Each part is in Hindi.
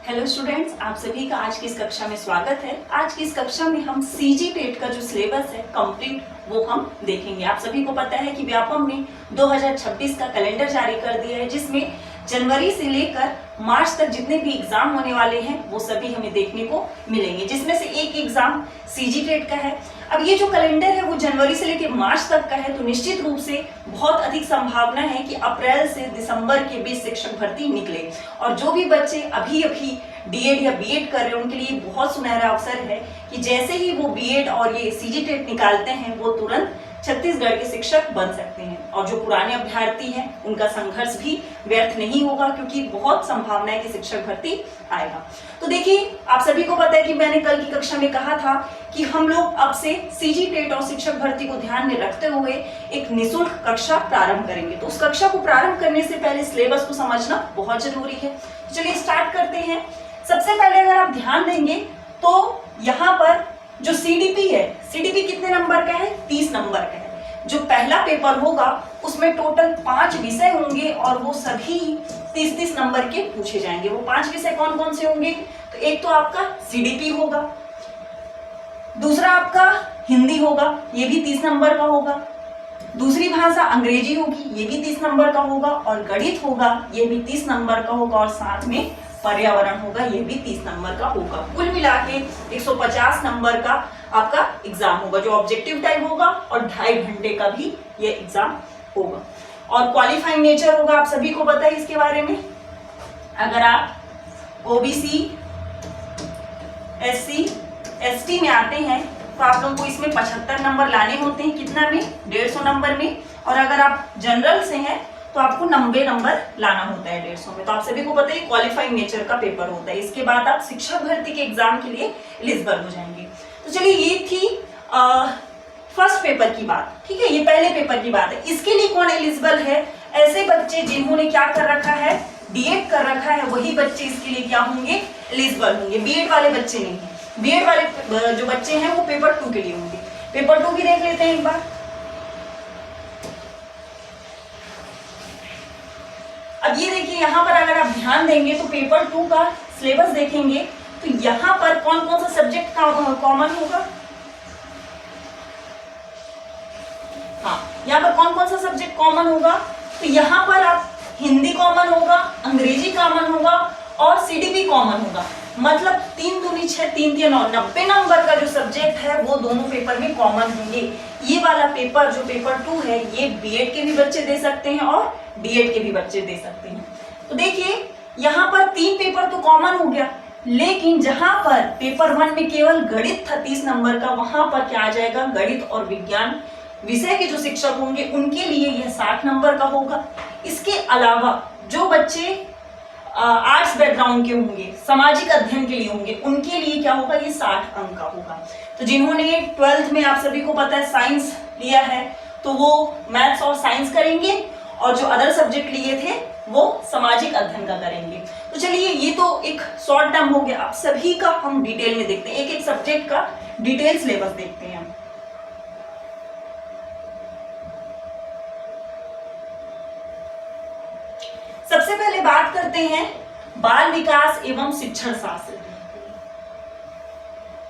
हेलो स्टूडेंट्स, आप सभी का आज की इस कक्षा में स्वागत है। आज की इस कक्षा में हम सीजी टेट का जो सिलेबस है कंप्लीट वो हम देखेंगे। आप सभी को पता है कि व्यापम ने 2026 का कैलेंडर जारी कर दिया है, जिसमें जनवरी से लेकर मार्च तक जितने भी एग्जाम होने वाले हैं वो सभी हमें देखने को मिलेंगे, जिसमें से एक एग्जाम सीजी टेट का है। अब ये जो कैलेंडर है वो जनवरी से लेकर मार्च तक का है, तो निश्चित रूप से बहुत अधिक संभावना है कि अप्रैल से दिसंबर के बीच शिक्षक भर्ती निकले। और जो भी बच्चे अभी डीएड या बीएड कर रहे हैं उनके लिए बहुत सुनहरा अवसर है कि जैसे ही वो बीएड और ये सीजी टेट निकालते हैं वो तुरंत छत्तीसगढ़ के शिक्षक बन सकते हैं। और जो पुराने अभ्यर्थी हैं उनका संघर्ष भी व्यर्थ नहीं होगा, क्योंकि बहुत संभावना है कि शिक्षक भर्ती आएगा। तो देखिए, आप सभी को पता है कि मैंने कल की कक्षा में कहा था कि हम लोग अब से सीजी टेट और शिक्षक भर्ती को ध्यान में रखते हुए एक निःशुल्क कक्षा प्रारंभ करेंगे। तो उस कक्षा को प्रारंभ करने से पहले सिलेबस को समझना बहुत जरूरी है। चलिए स्टार्ट करते हैं। सबसे पहले अगर आप ध्यान देंगे तो यहाँ पर जो सीडीपी है, सीडीपी कितने नंबर का है? 30 नंबर का है। जो पहला पेपर होगा उसमें टोटल 5 विषय होंगे और वो सभी 30-30 नंबर के पूछे जाएंगे। वो 5 विषय कौन कौन से होंगे? तो एक तो आपका सीडीपी होगा, दूसरा आपका हिंदी होगा, ये भी 30 नंबर का होगा, दूसरी भाषा अंग्रेजी होगी, ये भी 30 नंबर का होगा, और गणित होगा, ये भी 30 नंबर का होगा, और साथ में पर्यावरण होगा, ये भी 30 नंबर का होगा। कुल मिला के 150 नंबर का आपका एग्जाम होगा, जो ऑब्जेक्टिव टाइप होगा, और 2.5 घंटे का भी ये एग्जाम होगा। और क्वालिफाइंग नेचर होगा, आप सभी को पता है इसके बारे में। अगर आप ओबीसी, एससी, एसटी में आते हैं तो आप लोगों को इसमें 75 नंबर लाने होते हैं। कितना में? 150 नंबर में। और अगर आप जनरल से हैं तो आपको 90 नंबर लाना होता है 150 में। तो आप सभी को पता है क्वालिफाइंग नेचर का पेपर होता है। इसके बाद आप शिक्षक भर्ती के एग्जाम के लिए एलिजिबल हो जाएंगे। तो चलिए, ये थी फर्स्ट पेपर की बात, ठीक है, ये पहले पेपर की बात है। इसके लिए कौन एलिजिबल है? ऐसे बच्चे जिन्होंने क्या कर रखा है, बीएड कर रखा है, वही बच्चे इसके लिए क्या होंगे? एलिजिबल होंगे। बीएड वाले बच्चे नहीं है। बीएड वाले जो बच्चे हैं वो पेपर 2 के लिए होंगे। पेपर 2 भी देख लेते हैं एक बार। अब ये देखिए, यहाँ पर अगर आप ध्यान देंगे तो पेपर 2 का सिलेबस देखेंगे तो यहाँ पर कौन कौन सा सब्जेक्ट कॉमन होगा? हाँ, यहाँ पर कौन कौन सा सब्जेक्ट कॉमन होगा? तो यहाँ पर आप हिंदी कॉमन होगा, अंग्रेजी कॉमन होगा, और सीडीपी कॉमन होगा। मतलब 3 दूनी 6, 3 3 9, 90 नंबर का जो सब्जेक्ट है वो दोनों पेपर में कॉमन होंगे। ये वाला पेपर जो पेपर 2 है ये बीएड के भी बच्चे दे सकते हैं और डीएड के भी बच्चे दे सकते हैं। तो देखिए, यहाँ पर 3 पेपर तो कॉमन हो गया, लेकिन जहां पर पेपर 1 में केवल गणित था 30 नंबर का, वहां पर क्या आ जाएगा? गणित और विज्ञान विषय के जो शिक्षक होंगे उनके लिए यह 60 नंबर का होगा। इसके अलावा जो बच्चे आर्ट्स बैकग्राउंड के होंगे, सामाजिक अध्ययन के लिए होंगे, उनके लिए क्या होगा? ये 60 अंक का होगा। तो जिन्होंने 12th में, आप सभी को पता है, साइंस लिया है तो वो मैथ्स और साइंस करेंगे, और जो अदर सब्जेक्ट लिए थे वो सामाजिक अध्ययन का करेंगे। तो चलिए, ये तो एक शॉर्ट टर्म हो गया। अब सभी का हम डिटेल में देखते हैं, एक एक सब्जेक्ट का डिटेल सिलेबस देखते हैं हम। सबसे पहले बात करते हैं बाल विकास एवं शिक्षण शास्त्र।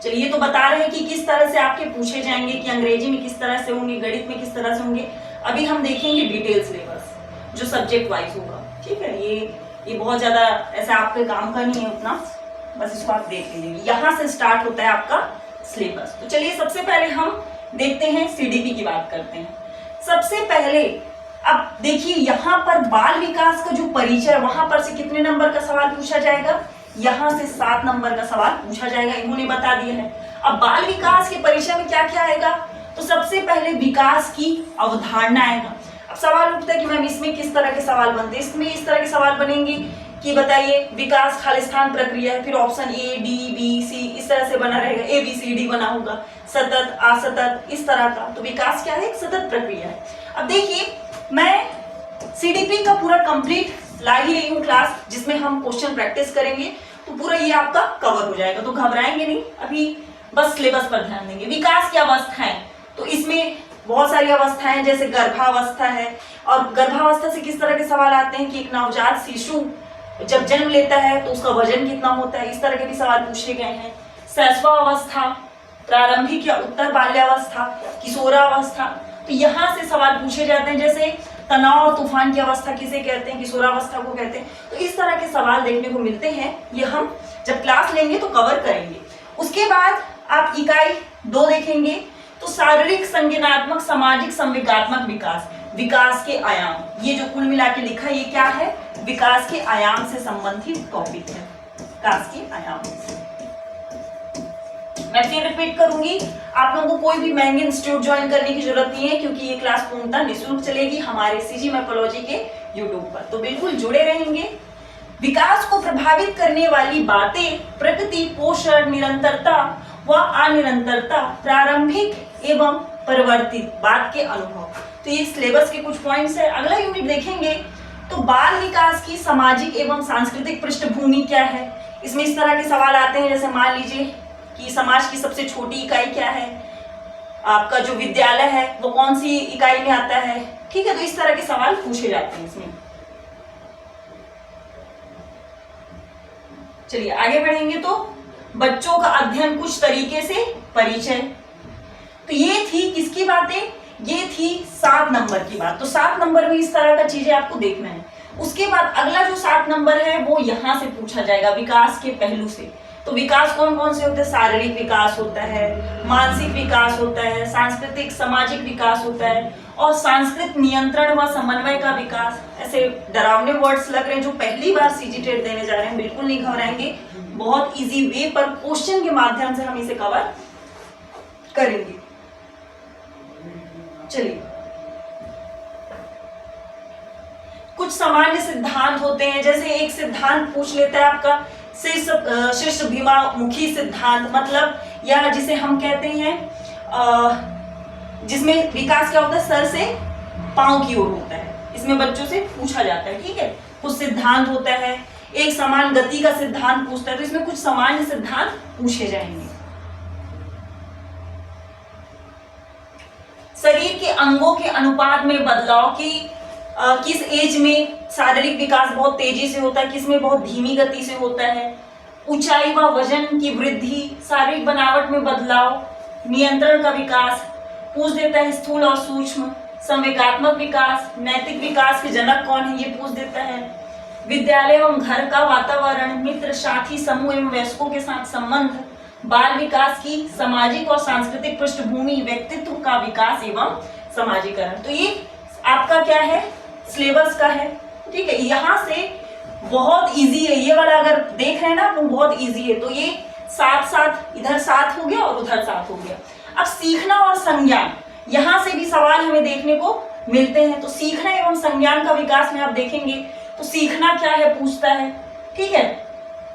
चलिए, ये तो बता रहे हैं कि किस तरह से आपके पूछे जाएंगे, कि अंग्रेजी में किस तरह से होंगे, गणित में किस तरह से होंगे। अभी हम देखेंगे डिटेल सिलेबस जो सब्जेक्ट वाइज होगा, ठीक है। ये बहुत ज्यादा ऐसा आपके काम का नहीं है उतना, बस इसको आप देख लीजिए। यहाँ से स्टार्ट होता है आपका सिलेबस। तो चलिए, सबसे पहले हम देखते हैं सीडीपी की बात करते हैं। सबसे पहले अब देखिए, यहाँ पर बाल विकास का जो परिचय, वहां पर से कितने नंबर का सवाल पूछा जाएगा? यहाँ से 7 नंबर का सवाल पूछा जाएगा, इन्होंने बता दिया है। अब बाल विकास के परिचय में क्या क्या आएगा? तो सबसे पहले विकास की अवधारणा आएगा। अब सवाल उठता है कि मैम इसमें किस तरह के सवाल बनते हैं? इसमें इस तरह के सवाल बनेंगे कि बताइए विकास खालिस्तान प्रक्रिया है, फिर ऑप्शन ए, डी, बी, सी इस तरह से बना रहेगा, ए बी सी डी बना होगा, सतत, असतत, इस तरह का। तो विकास क्या है? एक सतत प्रक्रिया है। अब देखिए, मैं सीडीपी का पूरा कंप्लीट ला ही रही हूँ क्लास, जिसमें हम क्वेश्चन प्रैक्टिस करेंगे, तो पूरा ये आपका कवर हो जाएगा। तो घबराएंगे नहीं, अभी बस सिलेबस पर ध्यान देंगे। विकास की अवस्थाएं, तो इसमें बहुत सारी अवस्थाएं जैसे गर्भावस्था है, और गर्भावस्था से किस तरह के सवाल आते हैं कि एक नवजात शिशु जब जन्म लेता है तो उसका वजन कितना होता है, इस तरह के भी सवाल पूछे गए हैं। शैशवावस्था, प्रारंभिक या उत्तर बाल्यावस्था, किशोरावस्था, तो यहाँ से सवाल पूछे जाते हैं। जैसे तनाव और तूफान की अवस्था किसे कहते हैं, किशोरावस्था को कहते हैं। तो इस तरह के सवाल देखने को मिलते हैं, ये हम जब क्लास लेंगे तो कवर करेंगे। उसके बाद आप इकाई 2 देखेंगे, तो शारीरिक, संज्ञानात्मक, सामाजिक, संवेगात्मक विकास, विकास के आयाम, ये जो कुल मिला के लिखा है ये क्या है, विकास के आयाम से संबंधित टॉपिक है, विकास के आयाम। मैं फिर रिपीट करूंगी, आप लोगों को कोई भी महंगे इंस्टीट्यूट ज्वाइन करने की जरूरत नहीं है, क्योंकि ये क्लास पूर्णतः निःशुल्क चलेगी हमारे सीजी मैथोलॉजी के यूट्यूब पर, तो बिल्कुल जुड़े रहेंगे। विकास को प्रभावित करने वाली बातें, प्रकृति, पोषण, निरंतरता व अनिरंतरता, प्रारंभिक एवं परिवर्तित बाद के अनुभव। तो ये सिलेबस के कुछ पॉइंट्स है। अगला यूनिट देखेंगे तो बाल विकास की सामाजिक एवं सांस्कृतिक पृष्ठभूमि क्या है। इसमें इस तरह के सवाल आते हैं, जैसे मान लीजिए कि समाज की सबसे छोटी इकाई क्या है, आपका जो विद्यालय है वो कौन सी इकाई में आता है, ठीक है। तो इस तरह के सवाल पूछे जाते हैं इसमें। चलिए आगे बढ़ेंगे, तो बच्चों का अध्ययन कुछ तरीके से परिचय। तो ये थी किसकी बातें, ये थी 7 नंबर की बात। तो 7 नंबर में इस तरह का चीजें आपको देखना है। उसके बाद अगला जो 7 नंबर है वो यहां से पूछा जाएगा, विकास के पहलू से। तो विकास कौन कौन से होते हैं, शारीरिक विकास होता है, मानसिक विकास होता है, सांस्कृतिक सामाजिक विकास होता है, और सांस्कृतिक नियंत्रण व समन्वय का विकास। ऐसे डरावने वर्ड्स लग रहे हैं जो पहली बार सीजी टेट देने जा रहे हैं, बिल्कुल नहीं घबराएंगे, बहुत इजी वे पर क्वेश्चन के माध्यम से हम इसे कवर करेंगे। चलिए, कुछ सामान्य सिद्धांत होते हैं, जैसे एक सिद्धांत पूछ लेता है आपका शीर्ष भीमामुखी सिद्धांत, मतलब या जिसे हम कहते हैं जिसमें विकास क्या होता है, सर से पांव की ओर होता है। इसमें बच्चों से पूछा जाता है, ठीक है। कुछ सिद्धांत होता है, एक समान गति का सिद्धांत पूछता है, तो इसमें कुछ सामान्य सिद्धांत पूछे जाएंगे। शरीर के अंगों के अनुपात में बदलाव की किस एज में शारीरिक विकास बहुत तेजी से होता है, किस में बहुत धीमी गति से होता है। ऊंचाई व वजन की वृद्धि, शारीरिक बनावट में बदलाव, नियंत्रण का विकास पूछ देता है, स्थूल और सूक्ष्म। संवेगात्मक विकास, नैतिक विकास के जनक कौन है, ये पूछ देता है। विद्यालय एवं घर का वातावरण, मित्र, साथी, समूह एवं वयस्कों के साथ संबंध, बाल विकास की सामाजिक और सांस्कृतिक पृष्ठभूमि, व्यक्तित्व का विकास एवं समाजीकरण। तो ये आपका क्या है, सिलेबस का है, ठीक है। यहाँ से बहुत इजी है ये वाला, अगर देख रहे हैं ना वो बहुत इजी है। तो ये साथ इधर 7 हो गया और उधर 7 हो गया। अब सीखना और संज्ञान, यहाँ से भी सवाल हमें देखने को मिलते हैं। तो सीखना एवं संज्ञान का विकास में आप देखेंगे तो सीखना क्या है पूछता है, ठीक है,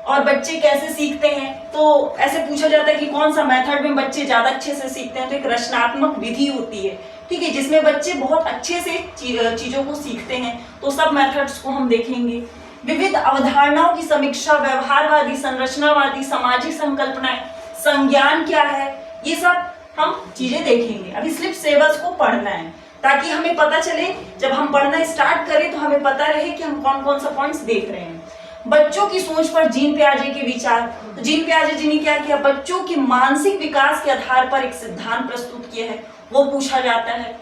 और बच्चे कैसे सीखते हैं। तो ऐसे पूछा जाता है कि कौन सा मेथड में बच्चे ज्यादा अच्छे से सीखते हैं। तो एक रचनात्मक विधि होती है, ठीक है, जिसमें बच्चे बहुत अच्छे से चीजों को सीखते हैं। तो सब मेथड्स को हम देखेंगे। विविध अवधारणाओं की समीक्षा, व्यवहारवादी, संरचनावादी, सामाजिक संकल्पनाएं, संज्ञान क्या है, ये सब हम चीजें देखेंगे। अभी सिर्फ सिलेबस को पढ़ना है ताकि हमें पता चले, जब हम पढ़ना स्टार्ट करें तो हमें पता रहे कि हम कौन कौन सा पॉइंट्स देख रहे हैं। बच्चों की सोच पर जीन पियाजे के विचार। तो जीन पियाजे जी ने क्या किया, बच्चों के मानसिक विकास के आधार पर एक सिद्धांत प्रस्तुत किया है, वो पूछा जाता है।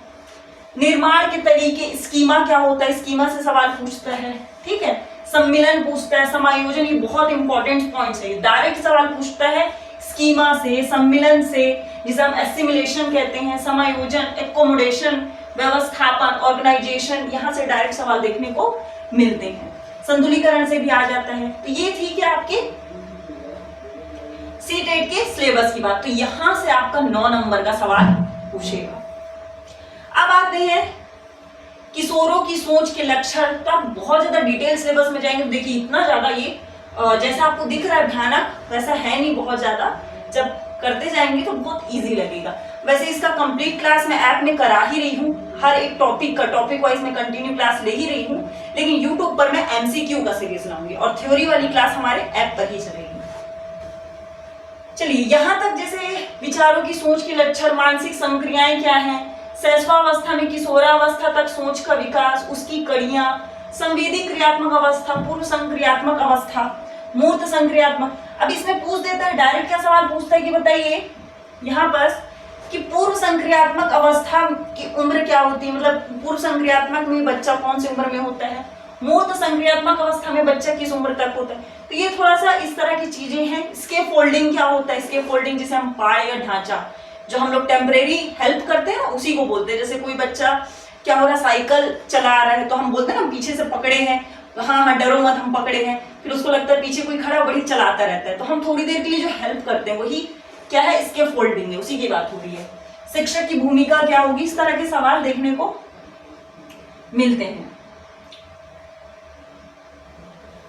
निर्माण के तरीके, स्कीमा क्या होता है, स्कीमा से सवाल पूछता है, ठीक है। सम्मिलन पूछता है, समायोजन, ये बहुत इंपॉर्टेंट पॉइंट्स है, डायरेक्ट सवाल पूछता है स्कीमा से, सम्मिलन से, जिसे हम एसिमिलेशन कहते हैं, समायोजन, एकोमोडेशन, व्यवस्थापन, ऑर्गेनाइजेशन, यहाँ से डायरेक्ट सवाल देखने को मिलते हैं। संतुलीकरण से भी आ जाता है। तो ये थी कि आपके सीटेट के सिलेबस की बात। तो यहां से आपका 9 नंबर का सवाल पूछेगा। अब आते हैं किशोरों की सोच के लक्षण। तो आप बहुत ज्यादा डिटेल सिलेबस में जाएंगे, देखिए इतना ज्यादा ये जैसा आपको दिख रहा है भयानक, वैसा है नहीं बहुत ज्यादा। जब करते जाएंगे तो बहुत इजी लगेगा। वैसे इसका कंप्लीट क्लास मैं ऐप में करा ही रही हूँ, हर एक टॉपिक वाइज में कंटिन्यू क्लास ले ही रही हूँ, लेकिन यूट्यूब पर मैं एमसीक्यू का सीरीज लाऊंगी और थ्योरी वाली क्लास हमारे ऐप पर ही चलेगी। चलिए, यहाँ तक जैसे विचारों की सोच के लक्षण, मानसिक संक्रियाएं क्या हैं, शैशवावस्था में किशोरावस्था तक सोच का विकास, उसकी कड़ियां, संवेदी क्रियात्मक अवस्था, पूर्व संक्रियात्मक अवस्था, मूर्त संक्रियात्मक। अब इसमें पूछ देता है, डायरेक्ट क्या सवाल पूछता है कि बताइए यहाँ पर कि पूर्व संक्रियात्मक अवस्था की उम्र क्या होती है, मतलब पूर्व संक्रियात्मक में बच्चा कौन सी उम्र में होता है, मूर्त संक्रियात्मक अवस्था में बच्चा किस उम्र तक होता है। तो ये थोड़ा सा इस तरह की चीजें हैं। स्केप फोल्डिंग क्या होता है, स्केप फोल्डिंग जिसे हम पाड़ या ढांचा, जो हम लोग टेम्परेरी हेल्प करते हैं उसी को बोलते हैं। जैसे कोई बच्चा क्या हो रहा है, साइकिल चला रहा है तो हम बोलते हैं ना पीछे से पकड़े हैं, हाँ हाँ डरो मत हम पकड़े हैं, फिर उसको लगता है पीछे कोई खड़ा बड़ी चलाता रहता है, तो हम थोड़ी देर के लिए जो हेल्प करते हैं वही क्या है, स्केप फोल्डिंग है, उसी की बात हो रही है। शिक्षक की भूमिका क्या होगी, इस तरह के सवाल देखने को मिलते हैं।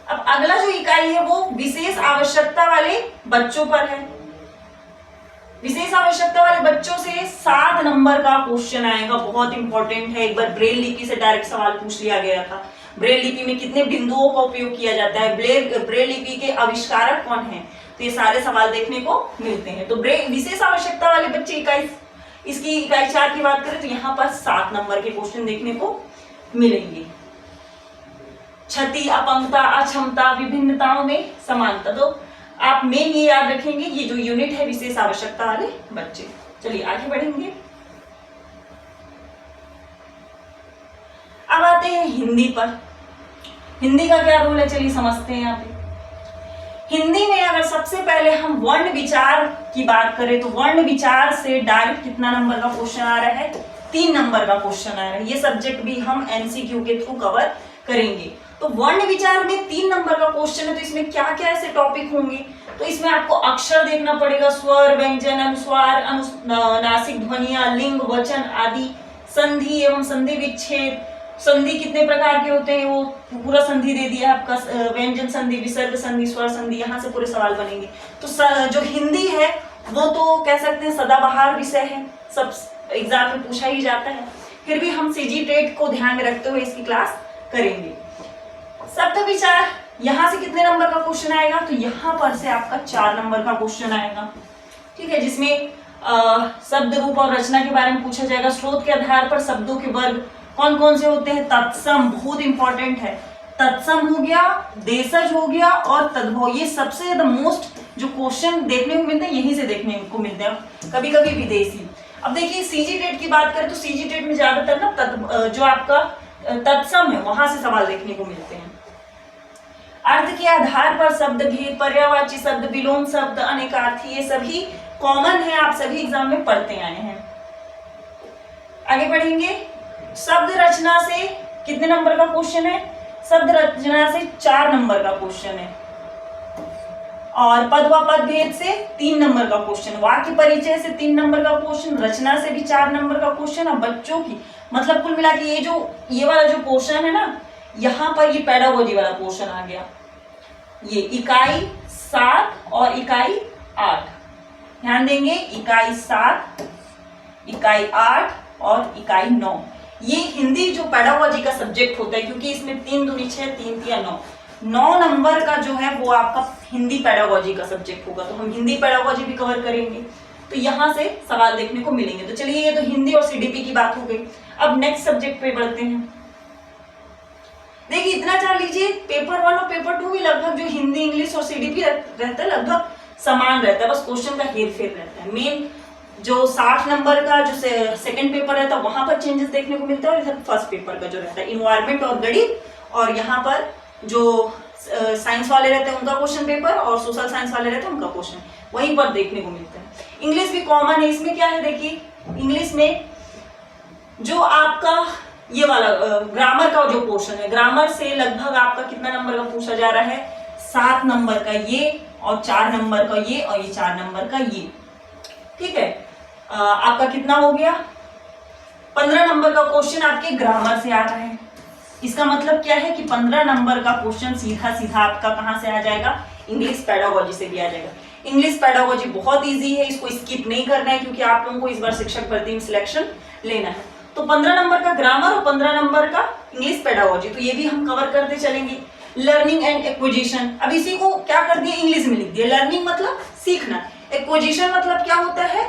अब अगला जो इकाई है वो विशेष आवश्यकता वाले बच्चों पर है। विशेष आवश्यकता वाले बच्चों से 7 नंबर का क्वेश्चन आएगा, बहुत इंपॉर्टेंट है। एक बार ब्रेल लिपि से डायरेक्ट सवाल पूछ लिया गया था। ब्रेल लिपि में कितने बिंदुओं का उपयोग किया जाता है, ब्रेल लिपि के आविष्कारक कौन है, तो ये सारे सवाल देखने को मिलते हैं। तो विशेष आवश्यकता वाले बच्चे इकाई, इसकी इकाई 4 की बात करें तो यहाँ पर 7 नंबर के क्वेश्चन देखने को मिलेंगे। क्षति, अपंगता, अक्षमता, विभिन्नताओं में समानता। तो आप मेन ये याद रखेंगे, ये जो यूनिट है विशेष आवश्यकता वाले बच्चे। चलिए आगे बढ़ेंगे। अब आते हैं हिंदी पर। हिंदी का क्या रोल है, चलिए समझते हैं। यहाँ पे हिंदी में अगर सबसे पहले हम वर्ण विचार की बात करें तो वर्ण विचार से डायरेक्ट कितना नंबर का क्वेश्चन आ रहा है, 3 नंबर का क्वेश्चन आ रहा है। ये सब्जेक्ट भी हम एमसीक्यू के थ्रू कवर करेंगे। तो वर्ण विचार में 3 नंबर का क्वेश्चन है, तो इसमें क्या क्या ऐसे टॉपिक होंगे, तो इसमें आपको अक्षर देखना पड़ेगा, स्वर, व्यंजन, अनुस्वार, नासिक ध्वनियां, लिंग, वचन आदि, संधि एवं संधि विच्छेद, संधि कितने प्रकार के होते हैं वो पूरा संधि दे दिया आपका, व्यंजन संधि, विसर्ग संधि, स्वर संधि, यहाँ से पूरे सवाल बनेंगे। तो जो हिंदी है वो तो कह सकते हैं सदाबहार विषय है, सब एग्जाम में पूछा ही जाता है, फिर भी हम सीजी टेट को ध्यान में रखते हुए इसकी क्लास करेंगे। शब्द विचार, यहाँ से कितने नंबर का क्वेश्चन आएगा, तो यहाँ पर से आपका 4 नंबर का क्वेश्चन आएगा, ठीक है, जिसमें शब्द रूप और रचना के बारे में पूछा जाएगा। स्रोत के आधार पर शब्दों के वर्ग कौन कौन से होते हैं, तत्सम बहुत इंपॉर्टेंट है, तत्सम हो गया, देशज हो गया और तद्भव। ये सबसे ज्यादा मोस्ट जो क्वेश्चन देखने को मिलते हैं यहीं से देखने को मिलते हैं, कभी कभी विदेशी। अब देखिए सीजी टेट की बात करें तो सीजी टेट में ज्यादातर ना जो आपका तत्सम है वहां से सवाल देखने को मिलते हैं। अर्थ के आधार पर शब्द भेद, पर्यायवाची शब्द, विलोम शब्द, अनेकार्थी, ये सभी कॉमन है, आप सभी एग्जाम में पढ़ते आए हैं। आगे बढ़ेंगे। शब्द रचना से कितने नंबर का क्वेश्चन है, शब्द रचना से 4 नंबर का क्वेश्चन है, और पद व पद भेद से 3 नंबर का क्वेश्चन, वाक्य परिचय से 3 नंबर का क्वेश्चन, रचना से भी 4 नंबर का क्वेश्चन। और बच्चों की मतलब कुल मिला के ये वाला जो क्वेश्चन है ना, यहाँ पर ये पेडागोजी वाला क्वेश्चन आ गया, ये इकाई 7 और इकाई 8, ध्यान देंगे, इकाई 7, इकाई 8 और इकाई 9। ये हिंदी जो पेडागोजी का सब्जेक्ट होता है, क्योंकि इसमें 3 दूनी 6, 3 तिया 9 नंबर का जो है वो आपका हिंदी पेडागोजी का सब्जेक्ट होगा। तो हम हिंदी पेडागोजी भी कवर करेंगे, तो यहाँ से सवाल देखने को मिलेंगे। तो चलिए ये तो हिंदी और सीडीपी की बात हो गई। अब नेक्स्ट सब्जेक्ट पे बढ़ते हैं। देखिए इतना जान लीजिए, पेपर 1 और पेपर 2 भी लगभग जो हिंदी, इंग्लिश और सीडीपी रहता है लगभग समान रहता है, बस क्वेश्चन का हेर फेर रहता है। मेन जो 60 नंबर का जो सेकंड पेपर रहता है वहां पर चेंजेस देखने को मिलता है, और इधर फर्स्ट पेपर का जो रहता है इन्वायरमेंट और गणित, और यहाँ पर जो साइंस वाले रहते हैं उनका क्वेश्चन पेपर और सोशल साइंस वाले रहते हैं उनका क्वेश्चन वहीं पर देखने को मिलता है। इंग्लिश भी कॉमन है, इसमें क्या है देखिए, इंग्लिश में जो आपका ये वाला ग्रामर का जो पोर्शन है, ग्रामर से लगभग आपका कितना नंबर का पूछा जा रहा है, 7 नंबर का ये, और 4 नंबर का ये, और ये 4 नंबर का ये, ठीक है। आपका कितना हो गया, 15 नंबर का क्वेश्चन आपके ग्रामर से आ रहा है। इसका मतलब क्या है कि 15 नंबर का क्वेश्चन सीधा सीधा आपका कहां से आ जाएगा, इंग्लिश पेडागोजी से भी आ जाएगा। इंग्लिश पेडागोजी बहुत इजी है, इसको स्किप नहीं करना है, क्योंकि आप लोगों को इस बार शिक्षक भर्ती में सिलेक्शन लेना है। तो 15 नंबर का ग्रामर और 15 नंबर का इंग्लिश पेडागोजी, तो ये भी हम कवर करते चलेंगे। लर्निंग एंड एक्विजिशन, अब इसी को क्या कर दिया, इंग्लिश में लिख दिया। लर्निंग मतलब सीखना, एक्विजिशन मतलब क्या होता है,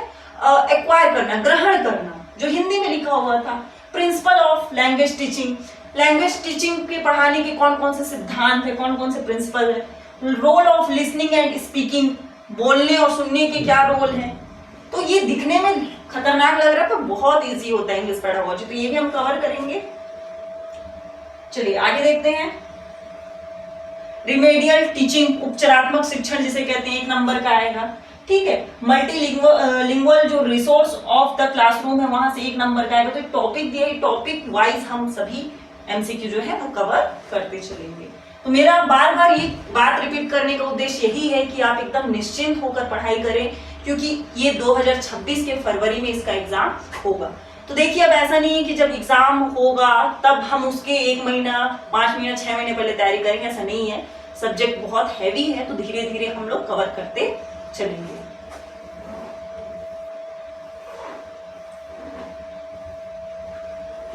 एक्वायर करना, ग्रहण करना, जो हिंदी में लिखा हुआ था। Principle of language teaching, language teaching के पढ़ाने के कौन कौन से सिद्धांत है, कौन कौन से प्रिंसिपल है, role of listening and speaking, बोलने और सुनने के क्या रोल है। तो ये दिखने में खतरनाक लग रहा है पर बहुत इजी होता है इंग्लिश पेडागोजी, तो ये भी हम कवर करेंगे। चलिए आगे देखते हैं। रिमेडियल टीचिंग, उपचारात्मक शिक्षण जिसे कहते हैं, 1 नंबर का आएगा। ठीक है, मल्टीलिंगुअल जो रिसोर्स ऑफ द क्लासरूम है वहां से 1 नंबर का आएगा। तो टॉपिक दिया, टॉपिक वाइज हम सभी एमसीक्यू जो है वो कवर करते चलेंगे। तो मेरा बार बार ये बात रिपीट करने का उद्देश्य यही है कि आप एकदम निश्चिंत होकर पढ़ाई करें, क्योंकि ये 2026 के फरवरी में इसका एग्जाम होगा। तो देखिए अब ऐसा नहीं है कि जब एग्जाम होगा तब हम उसके 1 महीना, 5 महीना, 6 महीने पहले तैयारी करेंगे, ऐसा नहीं है। सब्जेक्ट बहुत हैवी है तो धीरे धीरे हम लोग कवर करते चलेंगे।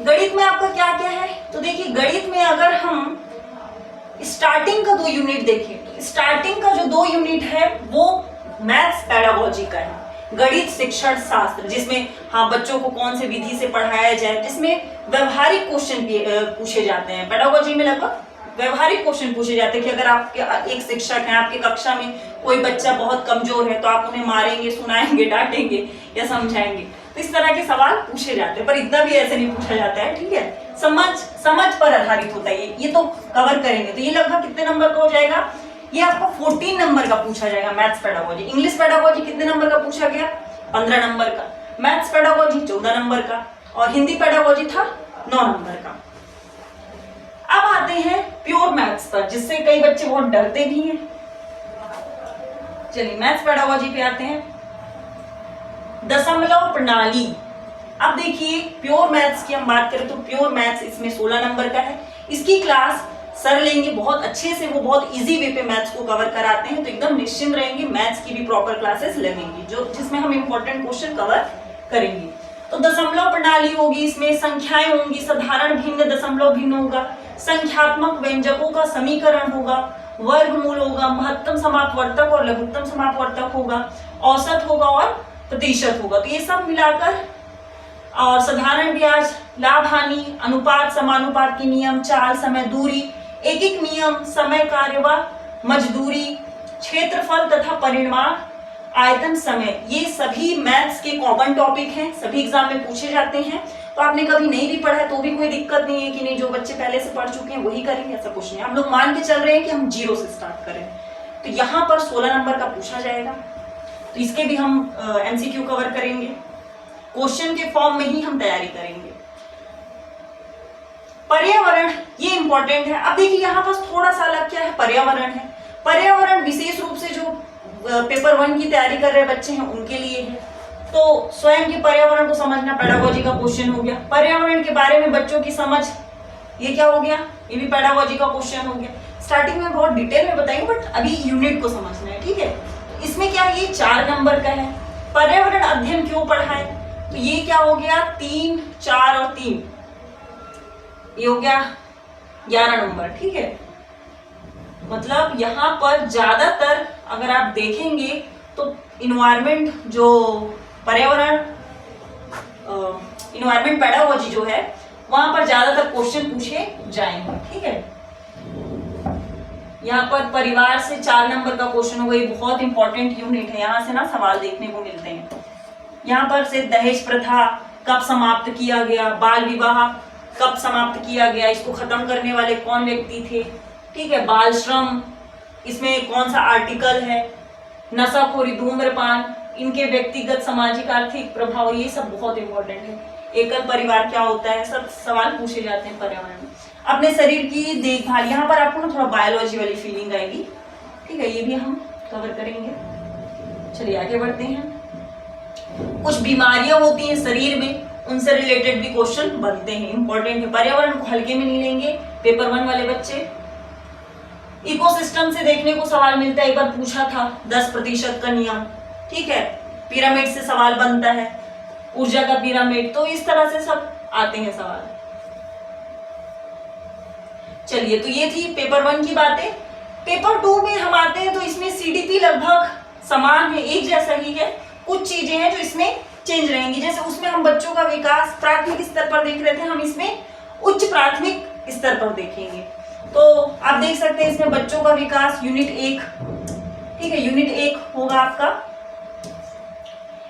गणित में आपका क्या क्या है, तो देखिए गणित में अगर हम स्टार्टिंग का 2 यूनिट देखें तो स्टार्टिंग का जो 2 यूनिट है वो मैथ्स पेडागोजी का है, गणित शिक्षण शास्त्र, जिसमें हाँ बच्चों को कौन से विधि से पढ़ाया जाए, जिसमें व्यवहारिक क्वेश्चन पूछे जाते हैं। पेडागोजी में लगभग व्यवहारिक क्वेश्चन पूछे जाते हैं कि अगर आपके एक शिक्षक हैं, आपकी कक्षा में कोई बच्चा बहुत कमजोर है तो आप उन्हें मारेंगे, सुनाएंगे, डांटेंगे या समझाएंगे, तो इस तरह के सवाल पूछे जाते हैं। पर इतना भी ऐसे नहीं पूछा जाता है, ठीक है, समझ पर आधारित होता है। ये तो कवर करेंगे। तो ये लगभग कितने नंबर का हो जाएगा, ये आपको 14 नंबर का पूछा जाएगा मैथ्स पेडागोजी। इंग्लिश पेडागोजी कितने नंबर का पूछा गया, 15 नंबर का, मैथ्स पेडागोजी 14 नंबर का, और हिंदी पेडागोजी था 9 नंबर का। अब आते हैं प्योर मैथ्स पर, जिससे कई बच्चे बहुत डरते भी हैं। चलिए मैथ्स पेडागोजी पे आते हैं। दशमलव प्रणाली। अब देखिए प्योर मैथ्स की हम बात करें तो प्योर मैथ्स इसमें 16 नंबर का है। इसकी क्लास सर लेंगे बहुत अच्छे से, वो बहुत इजी वे पे मैथ्स को कवर कराते हैं, तो एकदम निश्चिंत रहेंगे, मैथ्स की भी प्रॉपर क्लासेस लगेंगी जिसमें हम इंपॉर्टेंट क्वेश्चन कवर करेंगे। तो दशमलव प्रणाली होगी, इसमें संख्याएं होंगी, साधारण भिन्न, दशमलव भिन्न होगा, संख्यात्मक व्यंजकों का समीकरण होगा, वर्गमूल होगा, महत्तम समापवर्तक और लघुत्तम समापवर्तक होगा, औसत होगा और प्रतिशत होगा। तो ये सब मिलाकर, और साधारण ब्याज, लाभ हानि, अनुपात, समानुपात के नियम, चाल, समय, दूरी, एक एक नियम, समय, कार्य व मजदूरी, क्षेत्रफल तथा परिमाण, आयतन, समय, ये सभी मैथ्स के कॉमन टॉपिक हैं, सभी एग्जाम में पूछे जाते हैं। तो आपने कभी नहीं भी पढ़ा है तो भी कोई दिक्कत नहीं है कि नहीं जो बच्चे पहले से पढ़ चुके हैं वही करेंगे, ऐसा कुछ नहीं। हम लोग मान के चल रहे हैं कि हम 0 से स्टार्ट करें। तो यहाँ पर 16 नंबर का पूछा जाएगा, तो इसके भी हम एमसीक्यू कवर करेंगे, क्वेश्चन के फॉर्म में ही हम तैयारी करेंगे। पर्यावरण, ये इंपॉर्टेंट है। अब देखिए यहाँ पर थोड़ा सा अलग क्या है, पर्यावरण है। पर्यावरण विशेष रूप से जो पेपर 1 की तैयारी कर रहे बच्चे हैं उनके लिए है। तो स्वयं के पर्यावरण को समझना पेडागोजी का क्वेश्चन हो गया। पर्यावरण के बारे में बच्चों की समझ, ये क्या हो गया, ये भी पेडागोजी का क्वेश्चन हो गया। स्टार्टिंग में बहुत डिटेल में बताएंगे बट अभी यूनिट को समझना है, ठीक है। इसमें क्या, ये 4 नंबर का है। पर्यावरण अध्ययन क्यों पढ़ाए, तो ये क्या हो गया, 3, 4 और 3, ये हो गया 11 नंबर, ठीक है। मतलब यहाँ पर ज्यादातर अगर आप देखेंगे तो इन्वायरमेंट, जो पर्यावरण इन्वायरमेंट पेडागोजी जो है वहां पर ज्यादातर क्वेश्चन पूछे जाएंगे, ठीक है। यहाँ पर परिवार से 4 नंबर का क्वेश्चन होगा, ये बहुत इंपॉर्टेंट यूनिट है, यहाँ से ना सवाल देखने को मिलते हैं। यहाँ पर से दहेज प्रथा कब समाप्त किया गया, बाल विवाह कब समाप्त किया गया, इसको खत्म करने वाले कौन व्यक्ति थे, ठीक है। बाल श्रम, इसमें कौन सा आर्टिकल है, नशाखोरी, धूम्रपान, इनके व्यक्तिगत सामाजिक आर्थिक प्रभाव, ये सब बहुत इंपॉर्टेंट है। एकल परिवार क्या होता है, सब सवाल पूछे जाते हैं पर्यावरण में। अपने शरीर की देखभाल, यहाँ पर आपको ना थोड़ा बायोलॉजी वाली फीलिंग आएगी, ठीक है, ये भी हम कवर करेंगे। चलिए आगे बढ़ते हैं। कुछ बीमारियां होती हैं शरीर में, उनसे रिलेटेड भी क्वेश्चन बनते हैं, इंपॉर्टेंट है। पर्यावरण को हल्के में नहीं लेंगे पेपर 1 वाले बच्चे। इकोसिस्टम से देखने को सवाल मिलता है, एक बार पूछा था 10% का नियम, ठीक है। पिरामिड से सवाल बनता है, ऊर्जा का पिरामिड, तो इस तरह से सब आते हैं सवाल। चलिए, तो ये थी पेपर 1 की बातें। पेपर 2 में हम आते हैं तो इसमें सीडीपी लगभग समान है, एक जैसा ही है। कुछ चीजें हैं जो इसमें चेंज रहेंगी, जैसे उसमें हम बच्चों का विकास प्राथमिक स्तर पर देख रहे थे, हम इसमें उच्च प्राथमिक स्तर पर देखेंगे। तो आप देख सकते हैं इसमें बच्चों का विकास यूनिट 1, ठीक है, यूनिट 1 होगा आपका।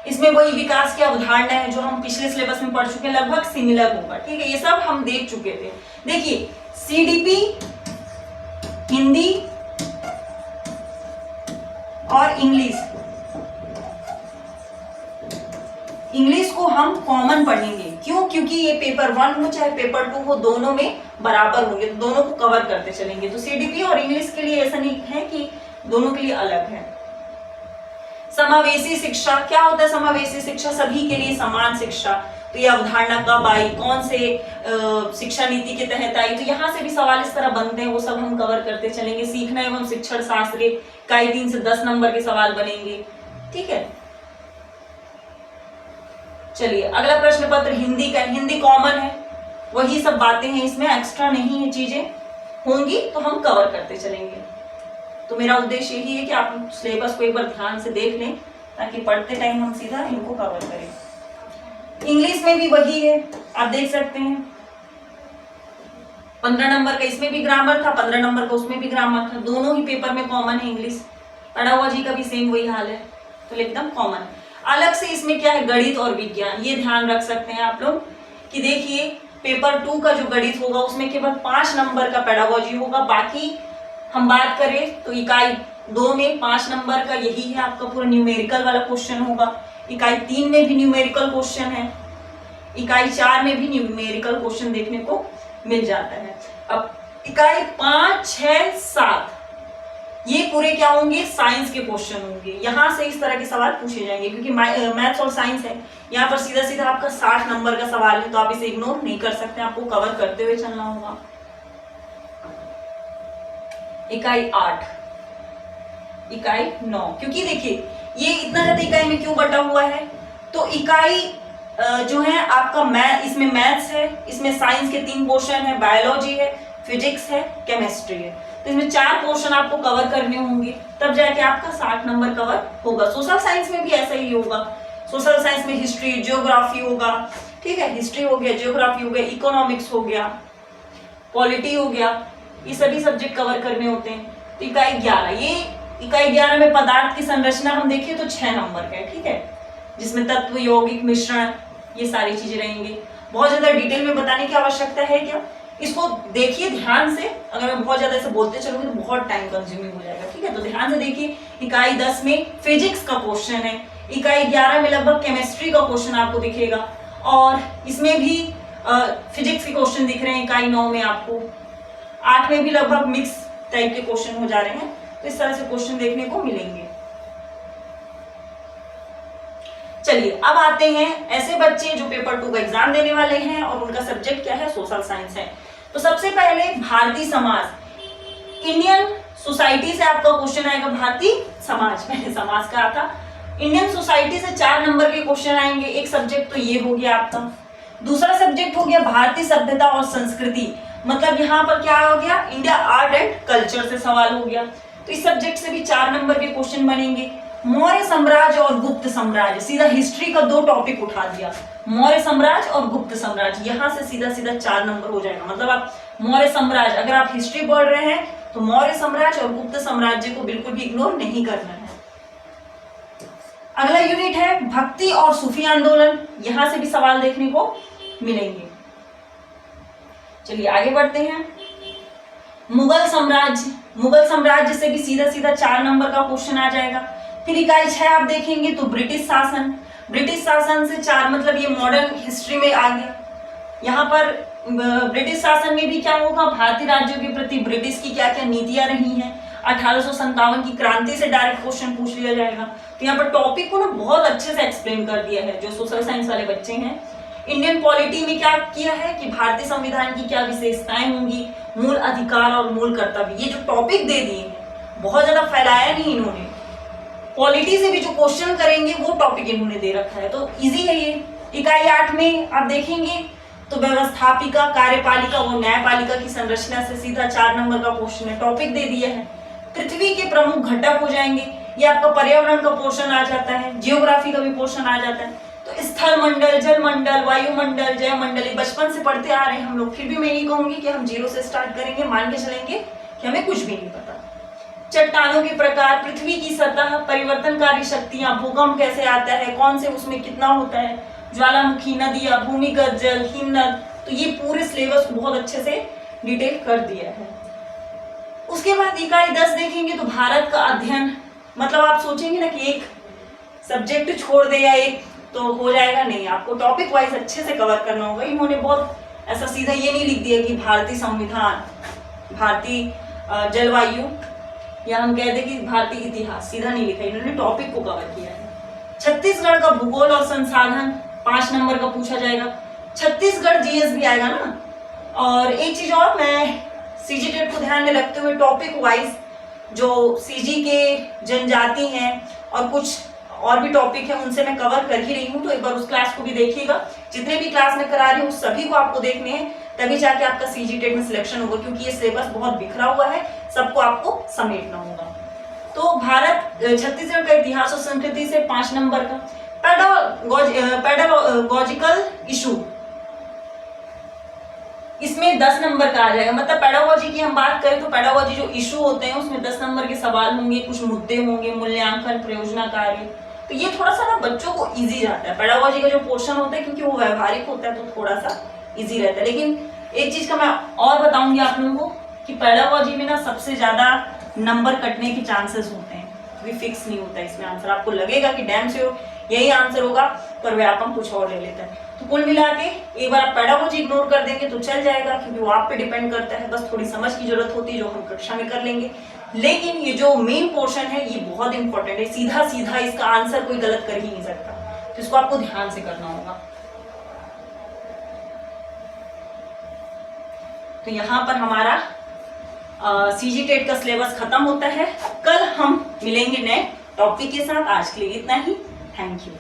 इसमें वही विकास की अवधारणा है जो हम पिछले सिलेबस में पढ़ चुके हैं, लगभग सिमिलर होगा, ठीक है, ये सब हम देख चुके थे। देखिए सीडीपी, हिंदी और इंग्लिश को हम कॉमन पढ़ेंगे। क्यों? क्योंकि ये पेपर 1 हो चाहे पेपर 2 हो, दोनों में बराबर होंगे, तो दोनों को कवर करते चलेंगे। तो सीडीपी और इंग्लिश के लिए ऐसा नहीं है कि दोनों के लिए अलग है। समावेशी शिक्षा क्या होता है? समावेशी शिक्षा सभी के लिए समान शिक्षा। तो ये अवधारणा कब आई, कौन से शिक्षा नीति के तहत आई, तो यहाँ से भी सवाल इस तरह बनते हैं, वो सब हम कवर करते चलेंगे। सीखना एवं शिक्षण शास्त्र इकाई 3 से 10 नंबर के सवाल बनेंगे, ठीक है। चलिए अगला प्रश्न पत्र हिंदी का। हिंदी कॉमन है, वही सब बातें हैं इसमें, एक्स्ट्रा नहीं है, चीजें होंगी तो हम कवर करते चलेंगे। तो मेरा उद्देश्य यही है कि आप सिलेबस को एक बार ध्यान से देख लें ताकि पढ़ते टाइम हम सीधा इनको कवर करें। इंग्लिश में भी वही है, आप देख सकते हैं 15 नंबर का इसमें भी ग्रामर था, 15 नंबर का उसमें भी ग्रामर था, दोनों ही पेपर में कॉमन है। इंग्लिश पेडागोजी का भी सेम वही हाल है, तो एकदम कॉमन। अलग से इसमें क्या है? गणित और विज्ञान। ये ध्यान रख सकते हैं आप लोग कि देखिए पेपर 2 का जो गणित होगा उसमें केवल 5 नंबर का पेडागोजी होगा। बाकी हम बात करें तो इकाई 2 में 5 नंबर का यही है आपका पूरा न्यूमेरिकल वाला क्वेश्चन होगा। इकाई 3 में भी न्यूमेरिकल क्वेश्चन है, इकाई 4 में भी न्यूमेरिकल क्वेश्चन देखने को मिल जाता है। अब इकाई 5, 6, 7 ये पूरे क्या होंगे? साइंस के क्वेश्चन होंगे। यहां से इस तरह के सवाल पूछे जाएंगे क्योंकि मैथ्स और साइंस है। यहाँ पर सीधा सीधा आपका 60 नंबर का सवाल है, तो आप इसे इग्नोर नहीं कर सकते, आपको कवर करते हुए चलना होगा। इकाई 8, इकाई 9, क्योंकि देखिए ये इतना ज्यादा इकाई में क्यों बटा हुआ है? तो इकाई जो है आपका इसमें मैथ्स है, इसमें साइंस के 3 पोर्शन है, बायोलॉजी है, फिजिक्स है, केमिस्ट्री है। तो इसमें 4 पोर्शन आपको कवर करने होंगे, तब जाके आपका 60 नंबर कवर होगा। सोशल साइंस में भी ऐसा ही होगा। सोशल साइंस में हिस्ट्री, जियोग्राफी होगा, ठीक है, हिस्ट्री हो गया, जियोग्राफी हो गया, इकोनॉमिक्स हो गया, पॉलिटी हो गया, ये सभी सब्जेक्ट कवर करने होते हैं। तो इकाई 11, ये इकाई 11 में पदार्थ की संरचना हम देखिए तो 6 नंबर का है, ठीक है, जिसमें तत्व, यौगिक, मिश्रण, ये सारी चीजें रहेंगी। बहुत ज्यादा डिटेल में बताने की आवश्यकता है क्या? इसको देखिए ध्यान से, अगर मैं बहुत ज्यादा ऐसे बोलते चलूंगी तो बहुत टाइम कंज्यूमिंग हो जाएगा, ठीक है। तो ध्यान से देखिए, इकाई 10 में फिजिक्स का क्वेश्चन है, इकाई 11 में लगभग केमिस्ट्री का क्वेश्चन आपको दिखेगा, और इसमें भी फिजिक्स के क्वेश्चन दिख रहे हैं। इकाई 9 में आपको 8 में भी लगभग मिक्स टाइप के क्वेश्चन हो जा रहे हैं, तो इस तरह से क्वेश्चन देखने को मिलेंगे। चलिए अब आते हैं ऐसे बच्चे जो पेपर 2 का एग्जाम देने वाले हैं और उनका सब्जेक्ट क्या है? सोशल साइंस है। तो सबसे पहले भारतीय समाज, इंडियन सोसाइटी से आपका क्वेश्चन आएगा। भारतीय समाज, पहले समाज का आता, इंडियन सोसाइटी से 4 नंबर के क्वेश्चन आएंगे। एक सब्जेक्ट तो ये हो गया आपका। दूसरा सब्जेक्ट हो गया भारतीय सभ्यता और संस्कृति, मतलब यहाँ पर क्या हो गया? इंडिया आर्ट एंड कल्चर से सवाल हो गया। तो इस सब्जेक्ट से भी 4 नंबर के क्वेश्चन बनेंगे। मौर्य साम्राज्य और गुप्त साम्राज्य, सीधा हिस्ट्री का 2 टॉपिक उठा दिया, मौर्य साम्राज्य और गुप्त साम्राज्य, यहाँ से सीधा सीधा 4 नंबर हो जाएगा। मतलब आप मौर्य साम्राज्य, अगर आप हिस्ट्री पढ़ रहे हैं तो मौर्य साम्राज्य और गुप्त साम्राज्य को बिल्कुल भी इग्नोर नहीं करना है। अगला यूनिट है भक्ति और सूफी आंदोलन, यहां से भी सवाल देखने को मिलेंगे। चलिए आगे बढ़ते हैं। मुगल साम्राज्य, मुगल साम्राज्य से भी सीधा सीधा 4 नंबर का क्वेश्चन आ जाएगा। फिर इकाई 6 आप देखेंगे तो ब्रिटिश शासन, ब्रिटिश शासन से 4, मतलब ये मॉडर्न हिस्ट्री में आ गया। यहाँ पर ब्रिटिश शासन में भी क्या होगा? भारतीय राज्यों के प्रति ब्रिटिश की क्या क्या नीतियां रही हैं। 1857 की क्रांति से डायरेक्ट क्वेश्चन पूछ लिया जाएगा। तो यहाँ पर टॉपिक को ना बहुत अच्छे से एक्सप्लेन कर दिया है जो सोशल साइंस वाले बच्चे हैं। इंडियन पॉलिटी में क्या किया है कि भारतीय संविधान की क्या विशेषताएं होंगी, मूल अधिकार और मूल कर्तव्य, ये जो टॉपिक दे दिए हैं, बहुत ज्यादा फैलाया नहीं इन्होंने। पॉलिटी से भी जो क्वेश्चन करेंगे वो टॉपिक इन्होंने दे रखा है, तो इजी है ये। इकाई 8 में आप देखेंगे तो व्यवस्थापिका, कार्यपालिका और न्यायपालिका की संरचना से सीधा 4 नंबर का क्वेश्चन है, टॉपिक दे दिया है। पृथ्वी के प्रमुख घटक हो जाएंगे, ये आपका पर्यावरण का पोर्शन आ जाता है, जियोग्राफी का भी पोर्शन आ जाता है। तो स्थल मंडल, जल मंडल, वायुमंडल, जयमंडल ये बचपन से पढ़ते आ रहे हैं हम लोग। फिर भी मैं ये कहूंगी कि हम जीरो से स्टार्ट करेंगे, मान के चलेंगे कि हमें कुछ भी नहीं पता। चट्टानों के प्रकार, पृथ्वी की सतह, परिवर्तनकारी शक्तियां, भूकंप कैसे आता है, कौन से उसमें कितना होता है, ज्वालामुखी, नदियां, भूमिगत जल, हिमनद, तो ये पूरे सिलेबस को बहुत अच्छे से डिटेल कर दिया है। उसके बाद इकाई 10 देखेंगे तो भारत का अध्ययन, मतलब आप सोचेंगे ना कि एक सब्जेक्ट छोड़ दे या एक तो हो जाएगा, नहीं, आपको टॉपिक वाइज अच्छे से कवर करना होगा। इन्होंने बहुत ऐसा सीधा ये नहीं लिख दिया कि भारतीय संविधान, भारतीय जलवायु, या हम कह दें कि भारतीय इतिहास, सीधा नहीं लिखा, इन्होंने टॉपिक को कवर किया है। छत्तीसगढ़ का भूगोल और संसाधन 5 नंबर का पूछा जाएगा। छत्तीसगढ़ जीएस भी आएगा ना। और एक चीज और, मैं सीजी टेट को ध्यान में रखते हुए टॉपिक वाइज जो सीजी के जनजाति हैं और कुछ और भी टॉपिक है उनसे मैं कवर कर ही रही हूँ, तो एक बार उस क्लास को भी देखिएगा। जितने भी क्लास में करा रही हूँ उस सभी को आपको देखने हैं, तभी जाके आपका सीजी टेट में सिलेक्शन होगा, क्योंकि ये सिलेबस बहुत बिखरा हुआ है, सबको आपको समेटना होगा। तो भारत, छत्तीसगढ़ का इतिहास और संस्कृति से 5 नंबर का। पेडागोजिकल इशू, इसमें 10 नंबर का आ जाएगा। मतलब पेडागोजी की हम बात करें तो पेडागोजी जो इशू होते हैं उसमें 10 नंबर के सवाल होंगे, कुछ मुद्दे होंगे, मूल्यांकन, प्रयोजना कार्य, तो ये थोड़ा सा ना बच्चों को इजी जाता है। पेडागोजी का जो पोर्शन होता है क्योंकि वो व्यवहारिक होता है तो थोड़ा सा इजी रहता है। लेकिन एक चीज का मैं और बताऊंगी आप लोगों को कि पेडागोजी में ना सबसे ज्यादा नंबर कटने के चांसेस होते हैं, क्योंकि फिक्स नहीं होता है इसमें आंसर। आपको लगेगा कि डैम से यही आंसर होगा, पर व्यापम कुछ और ले लेता है। तो कुल मिला के एक बार आप पेडागोजी इग्नोर कर देंगे तो चल जाएगा, क्योंकि वो आप पे डिपेंड करता है, बस थोड़ी समझ की जरूरत होती है जो हम कक्षा में कर लेंगे। लेकिन ये जो मेन पोर्शन है ये बहुत इंपॉर्टेंट है, सीधा सीधा इसका आंसर कोई गलत कर ही नहीं सकता, तो इसको आपको ध्यान से करना होगा। तो यहाँ पर हमारा सीजी टेट का सिलेबस खत्म होता है। कल हम मिलेंगे नए टॉपिक के साथ। आज के लिए इतना ही। Thank you.